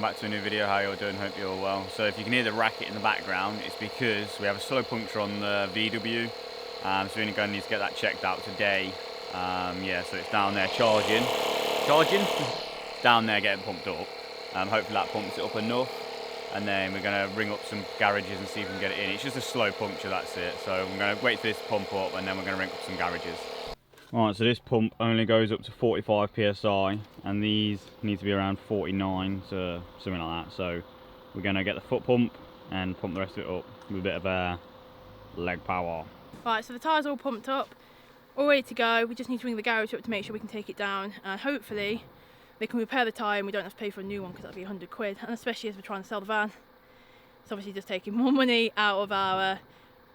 welcome back to a new video. How you're doing? Hope you're all well. So if you can hear the racket in the background, it's because we have a slow puncture on the VW, so we're going to need to get that checked out today. Yeah, so it's down there charging, down there getting pumped up. Hopefully that pumps it up enough, and then we're going to ring up some garages and see if we can get it in. It's just a slow puncture, that's it. So we're going to wait for this to pump up, and then we're going to ring up some garages. Alright, so this pump only goes up to 45 psi, and these need to be around 49, so something like that. So we're going to get the foot pump and pump the rest of it up with a bit of leg power. Right, so the tyres all pumped up, all ready to go. We just need to ring the garage up to make sure we can take it down, and hopefully they can repair the tyre and we don't have to pay for a new one, because that'd be 100 quid, and especially as we're trying to sell the van. It's obviously just taking more money out of our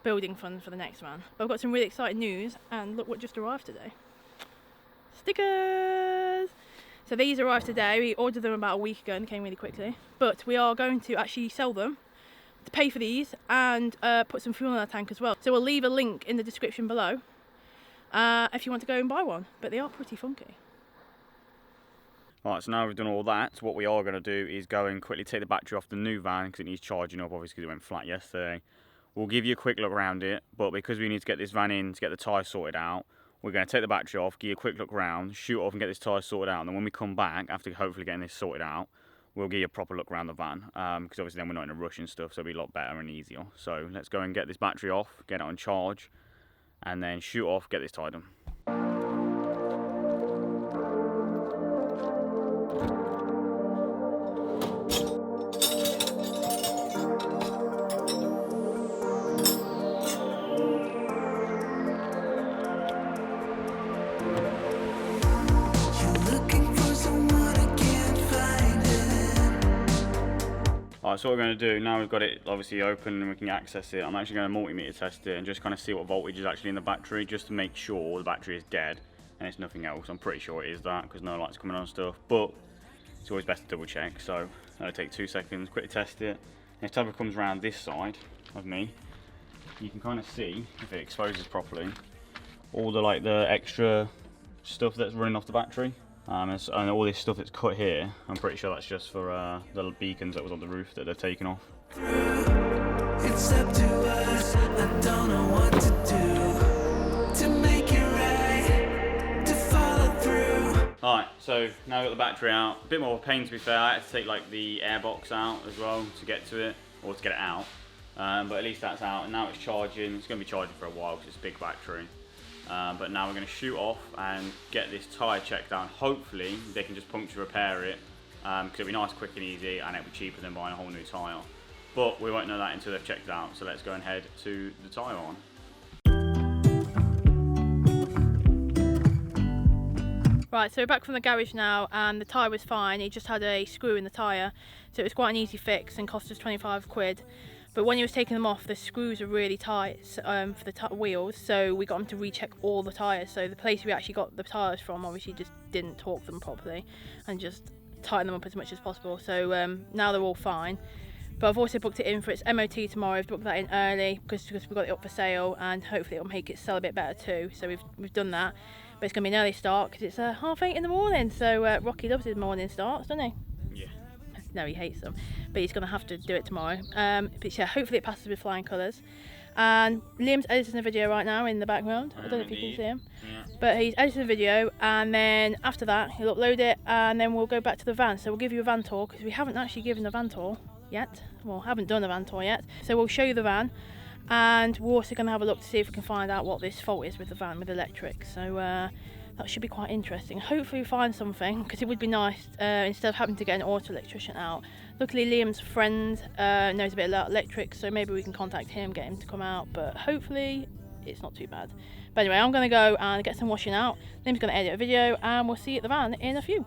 building fund for the next van. But I've got some really exciting news, and look what just arrived today. Stickers! So these arrived today. We ordered them about a week ago and they came really quickly. But we are going to actually sell them to pay for these and put some fuel in our tank as well. So we'll leave a link in the description below if you want to go and buy one. But they are pretty funky. Right, so now we've done all that, what we are going to do is go and quickly take the battery off the new van, because it needs charging up, obviously, because it went flat yesterday. We'll give you a quick look around it, but because we need to get this van in to get the tyre sorted out, we're going to take the battery off, give you a quick look around, shoot off and get this tyre sorted out, and then when we come back, after hopefully getting this sorted out, we'll give you a proper look around the van, because obviously then we're not in a rush and stuff, so it'll be a lot better and easier. So let's go and get this battery off, get it on charge, and then shoot off, get this tie done. Alright, so what we're going to do, now we've got it obviously open and we can access it, I'm actually going to multimeter test it and just kind of see what voltage is actually in the battery, just to make sure the battery is dead and it's nothing else. I'm pretty sure it is that, because no light's coming on and stuff, but it's always best to double check. So that'll take 2 seconds, quickly test it. And if Tabitha comes around this side of me, you can kind of see, if it exposes properly, all the the extra stuff that's running off the battery. And all this stuff that's cut here, I'm pretty sure that's just for the beacons that was on the roof that they've taken off. It's up to us. I don't know what to do to make it right, to follow through. Alright, so now we've got the battery out. A bit more of a pain, to be fair. I had to take the air box out as well to get to it, or to get it out. But at least that's out, and now it's charging. It's going to be charging for a while because it's a big battery. But now we're going to shoot off and get this tyre checked down. Hopefully they can just puncture repair it, because it'll be nice, quick and easy, and it'll be cheaper than buying a whole new tyre. But we won't know that until they've checked it out, so let's go and head to the tyre on. Right, so we're back from the garage now, and the tyre was fine. It just had a screw in the tyre, so it was quite an easy fix and cost us 25 quid. But when he was taking them off, the screws are really tight for the wheels, so we got him to recheck all the tyres. So the place we actually got the tyres from obviously just didn't torque them properly and just tighten them up as much as possible. So now they're all fine. But I've also booked it in for its MOT tomorrow. I've booked that in early because we've got it up for sale, and hopefully it'll make it sell a bit better too. So we've done that. But it's going to be an early start because it's 8:30 in the morning. So Rocky loves his morning starts, doesn't he? No, he hates them, but he's going to have to do it tomorrow. But yeah, hopefully it passes with flying colours. And Liam's editing a video right now in the background. I don't know if you can see him, but he's editing a video, and then after that he'll upload it, and then we'll go back to the van. So we'll give you a van tour, because we haven't actually given a van tour yet. Well, haven't done a van tour yet. So we'll show you the van, and we're also going to have a look to see if we can find out what this fault is with the van with electric. So that should be quite interesting. Hopefully we find something, because it would be nice instead of having to get an auto electrician out. Luckily Liam's friend knows a bit about electric, so maybe we can contact him, get him to come out, but hopefully it's not too bad. But anyway, I'm going to go and get some washing out. Liam's going to edit a video, and we'll see you at the van in a few.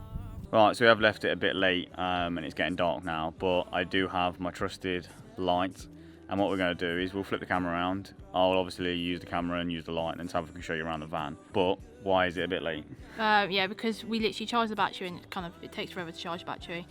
Right, so we have left it a bit late, and it's getting dark now, but I do have my trusted light. And what we're going to do is we'll flip the camera around. I'll obviously use the camera and use the light, and Tabitha can show you around the van. But why is it a bit late? Yeah, because we literally charge the battery, and it takes forever to charge the battery.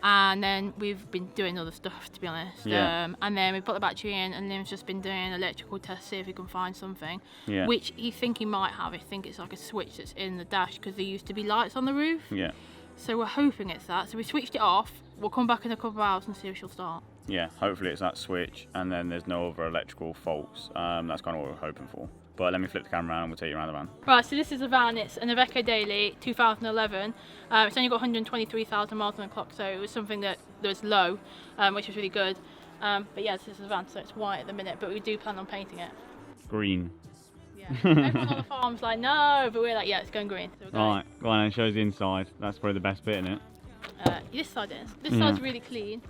And then we've been doing other stuff, to be honest. Yeah. And then we put the battery in, and Liam's just been doing electrical tests to see if he can find something. Yeah. Which he might have. I think it's like a switch that's in the dash, because there used to be lights on the roof. Yeah. So we're hoping it's that. So we switched it off. We'll come back in a couple of hours and see if she'll start. Yeah, hopefully it's that switch and then there's no other electrical faults. That's kind of what we're hoping for. But let me flip the camera around and we'll take you around the van. Right, so this is a van. It's an Iveco Daily 2011. It's only got 123,000 miles on the clock, so it was something that was low, which was really good. But yeah, this is a van, so it's white at the minute, but we do plan on painting it. Green. Yeah. Everyone on the farm's like, no, but we're like, yeah, it's going green. So we're going. Alright, go on and show us the inside. That's probably the best bit, isn't it? This side is. This side's really clean.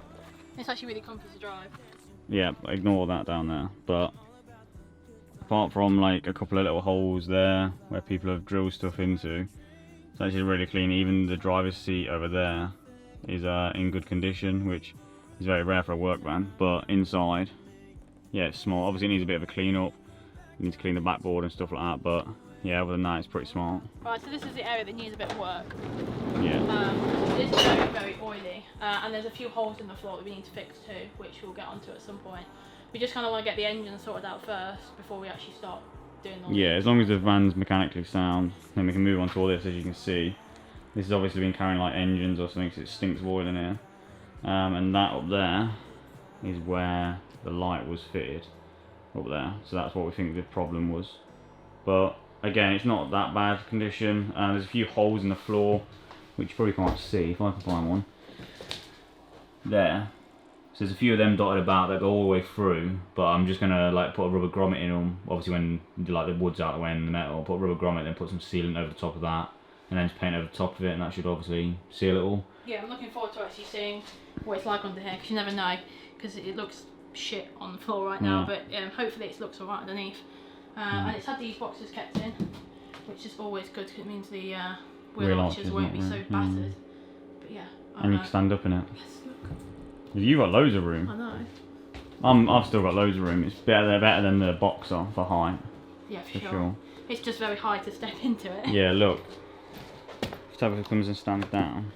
It's actually really comfy to drive. Yeah, ignore that down there. But apart from like a couple of little holes there where people have drilled stuff into, it's actually really clean. Even the driver's seat over there is in good condition, which is very rare for a work van. But inside, yeah, it's small. Obviously it needs a bit of a clean up. You need to clean the backboard and stuff like that, but yeah, other than that, it's pretty smart. Right, so this is the area that needs a bit of work. Yeah. It is very, very oily, and there's a few holes in the floor that we need to fix too, which we'll get onto at some point. We just kind of want to get the engine sorted out first before we actually start doing all Yeah, as long as the van's mechanically sound, then we can move on to all this. As you can see, this has obviously been carrying like engines or something, because it stinks of oil in here. And that up there is where the light was fitted. Up there, so that's what we think the problem was. But again, it's not that bad condition. There's a few holes in the floor which you probably can't see if I can find one there. So there's a few of them dotted about that go all the way through, but I'm just gonna like put a rubber grommet in them, obviously when like the wood's out of the way and the metal. Put a rubber grommet, then put some sealant over the top of that, and then just paint over the top of it, and that should obviously seal it all. Yeah, I'm looking forward to actually seeing what it's like under here, because you never know, because it looks shit on the floor right now, but hopefully it looks alright underneath. And it's had these boxes kept in, which is always good because it means the wheel arches won't be so battered. But yeah, and you can stand up in it. Yes, look. You've got loads of room. I know. I've still got loads of room. It's better than the Boxer for height. Yeah, for sure. It's just very high to step into it. Yeah, look. If Tabitha comes and stands down,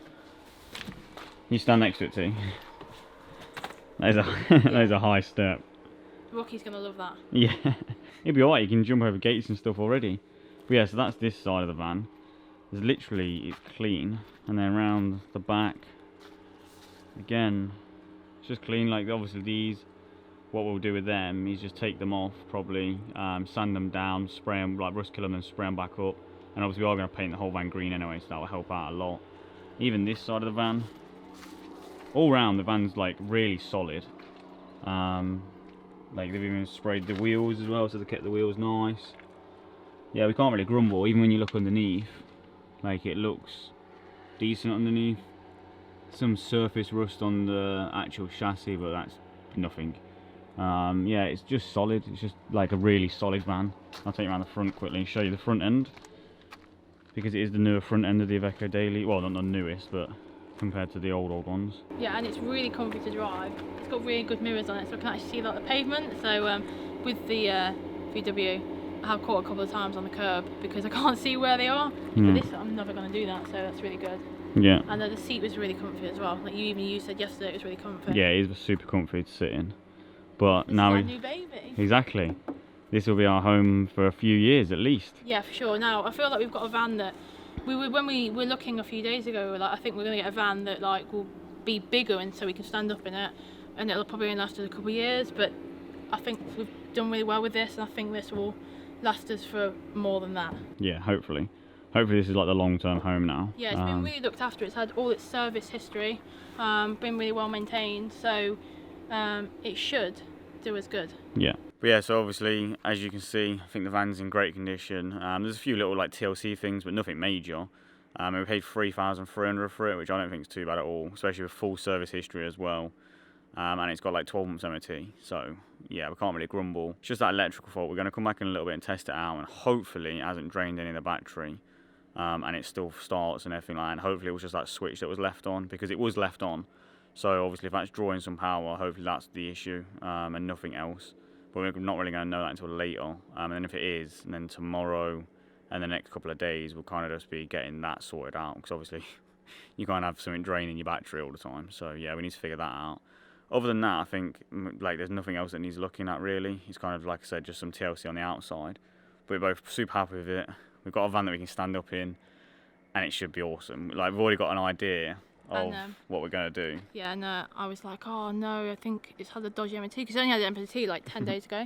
you stand next to it, T. There's a high step. Rocky's gonna love that. Yeah, it'll be alright. You can jump over gates and stuff already. But yeah, so that's this side of the van. There's literally, it's clean, and then around the back, again, it's just clean. Like obviously these, what we'll do with them is just take them off, probably sand them down, spray them like rust kill them, and spray them back up. And obviously we are going to paint the whole van green anyway, so that will help out a lot. Even this side of the van, all round the van's like really solid. Like they've even sprayed the wheels as well, so they kept the wheels nice. Yeah, we can't really grumble. Even when you look underneath, like it looks decent underneath. Some surface rust on the actual chassis, but that's nothing. Yeah, it's just solid. It's just like a really solid van. I'll take you around the front quickly and show you the front end, because it is the newer front end of the Iveco Daily. Well, not the newest, but compared to the old ones. Yeah, and it's really comfy to drive. It's got really good mirrors on it, so I can actually see like the pavement. So with the VW, I have caught a couple of times on the curb because I can't see where they are. But this, I'm never going to do that, so that's really good. Yeah. And the seat was really comfy as well. Like you said yesterday, it was really comfy. Yeah, it is super comfy to sit in. But this now is our new baby. Exactly. This will be our home for a few years at least. Yeah, for sure. Now I feel like we've got a van that when we were looking a few days ago, we were like, I think we're going to get a van that like will be bigger and so we can stand up in it, and it'll probably only last us a couple of years. But I think we've done really well with this, and I think this will last us for more than that. Yeah, hopefully. Hopefully this is like the long-term home now. Yeah, it's been really looked after. It's had all its service history, been really well maintained, so it should do us good. Yeah. But yeah, so obviously, as you can see, I think the van's in great condition. There's a few little like TLC things, but nothing major. And we paid $3,300 for it, which I don't think is too bad at all, especially with full service history as well. And it's got like 12 months MOT, so yeah, we can't really grumble. It's just that electrical fault. We're going to come back in a little bit and test it out, and hopefully it hasn't drained any of the battery, and it still starts and everything like that. And hopefully it was just that switch that was left on, because it was left on. So obviously if that's drawing some power, hopefully that's the issue, and nothing else. But we're not really going to know that until later. And then if it is, then tomorrow and the next couple of days, we'll kind of just be getting that sorted out, because obviously you can't have something draining your battery all the time. So yeah, we need to figure that out. Other than that, I think like there's nothing else that needs looking at really. It's kind of, like I said, just some TLC on the outside. But we're both super happy with it. We've got a van that we can stand up in. and it should be awesome. Like, we've already got an idea of And, what we're going to do. Yeah, and I was like, oh no, I think it's had a dodgy MOT, because it only had an MOT like 10 days ago.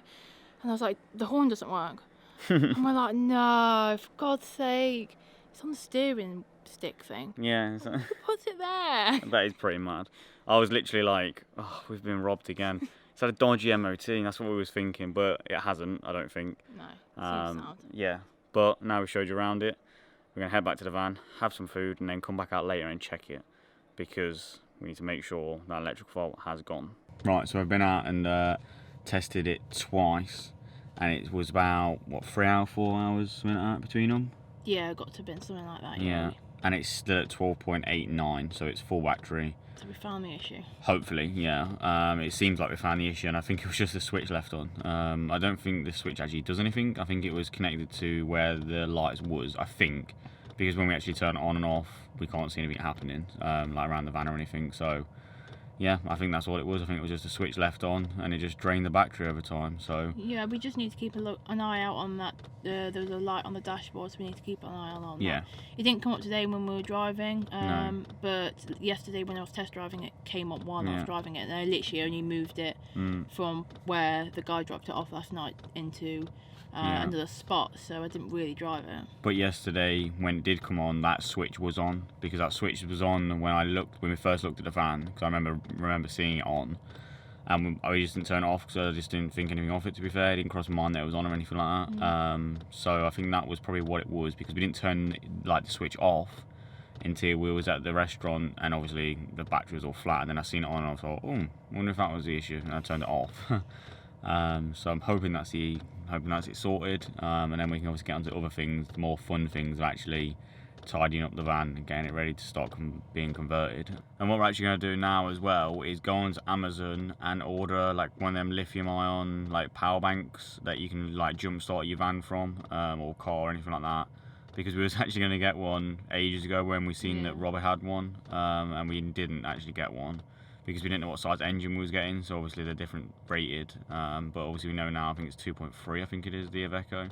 And I was like, the horn doesn't work. And we're like, no, for God's sake. It's on the steering stick thing. Yeah. Who puts it there? That is pretty mad. I was literally like, oh, we've been robbed again. It's had a dodgy MOT, and that's what we was thinking, but it hasn't, I don't think. No, it seems sound. Yeah, but now we showed you around it. We're going to head back to the van, have some food, and then come back out later and check it, because we need to make sure that electrical fault has gone. Right, so I've been out and tested it twice, and it was about, what, 3 hours, 4 hours, something like that between them? Yeah, got to have been something like that. Yeah, and it's still at 12.89, so it's full battery. So we found the issue. Hopefully, yeah. It seems like we found the issue, and I think it was just the switch left on. I don't think the switch actually does anything. I think it was connected to where the lights was, I think, because when we actually turn it on and off, we can't see anything happening, like around the van or anything. So, yeah, I think that's all it was. I think it was just a switch left on, and it just drained the battery over time. So yeah, we just need to keep an eye out on that. There was a light on the dashboard, so we need to keep an eye on yeah. that. It didn't come up today when we were driving, No. but yesterday when I was test driving, it came up while I Yeah. was driving it, and I literally only moved it from where the guy dropped it off last night into Yeah. another spot, so I didn't really drive it. But yesterday, when it did come on, that switch was on, because that switch was on when we first looked at the van, because I remember seeing it on, and I just didn't turn it off because I just didn't think anything of it. To be fair, it didn't cross my mind that it was on or anything like that. So I think that was probably what it was, because we didn't turn like the switch off until we was at the restaurant, and obviously the battery was all flat. And then I seen it on, and I thought, oh, I wonder if that was the issue, and I turned it off. So I'm hoping that's it sorted, and then we can obviously get on to other things, the more fun things of actually tidying up the van and getting it ready to start being converted. And what we're actually going to do now as well is go on to Amazon and order like one of them lithium ion like power banks that you can like jump start your van from, or car or anything like that, because we was actually going to get one ages ago when we seen that Robert had one, and we didn't actually get one because we didn't know what size engine we was getting, so obviously they're different rated, but obviously we know now, I think it's 2.3, I think it is, the Iveco.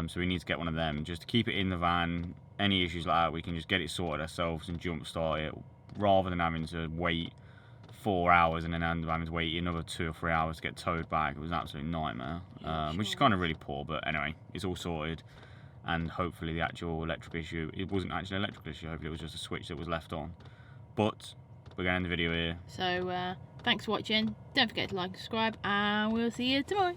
So we need to get one of them just to keep it in the van. Any issues like that, we can just get it sorted ourselves and jump start it, rather than having to wait 4 hours and then having to wait another 2 or 3 hours to get towed back. It was an absolute nightmare, which is kind of really poor, but anyway, it's all sorted, and hopefully the actual electrical issue, it wasn't actually an electrical issue, hopefully it was just a switch that was left on. But we're going to end the video here. So thanks for watching. Don't forget to like and subscribe, and we'll see you tomorrow.